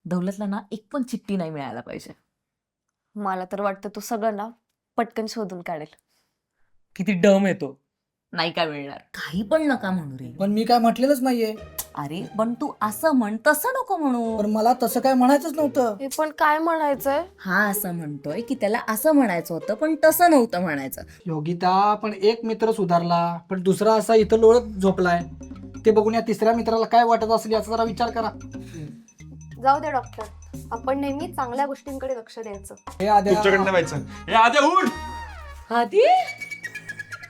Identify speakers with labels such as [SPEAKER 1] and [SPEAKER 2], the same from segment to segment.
[SPEAKER 1] दौलतला ना एक पण चिठ्ठी नाही मिळायला पाहिजे.
[SPEAKER 2] मला तर वाटतं तू सगळं ना पटकन शोधून काढेल.
[SPEAKER 3] किती डम येतो.
[SPEAKER 1] नाही काय मिळणार. काही पण नका म्हणू रे.
[SPEAKER 4] पण मी काय म्हटलेलंच नाहीये.
[SPEAKER 1] अरे पण तू असं म्हण, तसं नको म्हणू.
[SPEAKER 4] पण मला तसं काय म्हणायचंच नव्हतं.
[SPEAKER 2] हे पण काय म्हणायचंय?
[SPEAKER 1] हा असं म्हणतोय की त्याला असं म्हणायचं होतं पण तसं नव्हतं म्हणायचं.
[SPEAKER 4] योगिता, पण एक मित्र सुधारला पण दुसरा असा इथं लोळत झोपलाय. ते बघून या तिसऱ्या मित्राला काय वाटत असेल याचा जरा विचार करा.
[SPEAKER 2] जाऊ दे डॉक्टर, आपण नेहमी चांगल्या गोष्टींकडे लक्ष द्यायचं.
[SPEAKER 4] हे आद्या,
[SPEAKER 5] तुमच्याकडनं व्हायचं. हे आद्या उठ.
[SPEAKER 1] आधी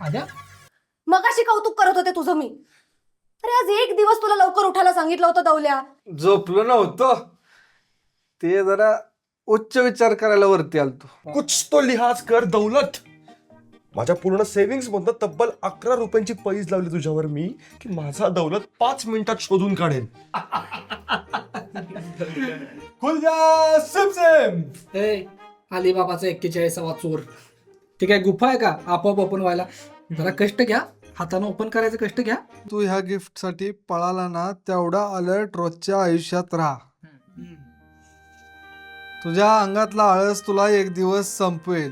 [SPEAKER 4] आद्या
[SPEAKER 2] मगाशी कौतुक करत होते तुझं मी. अरे आज एक दिवस तुला लवकर उठायला सांगितलं होतं दौल्या.
[SPEAKER 5] झोपलो नव्हतं, ते जरा उच्च विचार करायला वरती आलतो. कुछ तो लिहाज कर दौलत. माझ्या पूर्ण सेव्हिंग्स मधनं तब्बल 11 रुपयांची पैज लावली तुझ्यावर मी, की माझा दौलत 5 मिनिटात शोधून काढेल. खुल जा सेम सेम.
[SPEAKER 4] ए, अलिबाबाचा 41वा चोर. ते काय गुफा आहे का आपोआप ओपन व्हायला? जरा कष्ट घ्या, हाताने ओपन करायचं कष्ट घ्या.
[SPEAKER 5] तू ह्या गिफ्ट साठी पळाला ना, तेवढा अलर्ट रोजच्या आयुष्यात राहा. तुझ्या अंगातला आळस तुला एक दिवस संपवेल.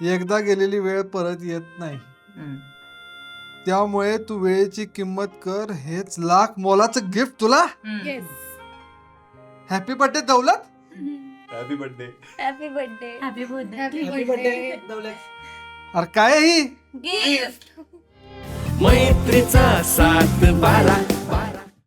[SPEAKER 5] एकदा गेलेली वेळ परत येत नाही. त्यामुळे तू वेळेची किंमत कर. हेच लाख मोलाचं गिफ्ट तुला. Happy birthday Daulat. Happy birthday.
[SPEAKER 2] Happy birthday.
[SPEAKER 1] Happy birthday.
[SPEAKER 4] Happy birthday Daulat.
[SPEAKER 5] अरे काय ही
[SPEAKER 1] गिफ्ट.
[SPEAKER 6] मैत्रीचा सात बारा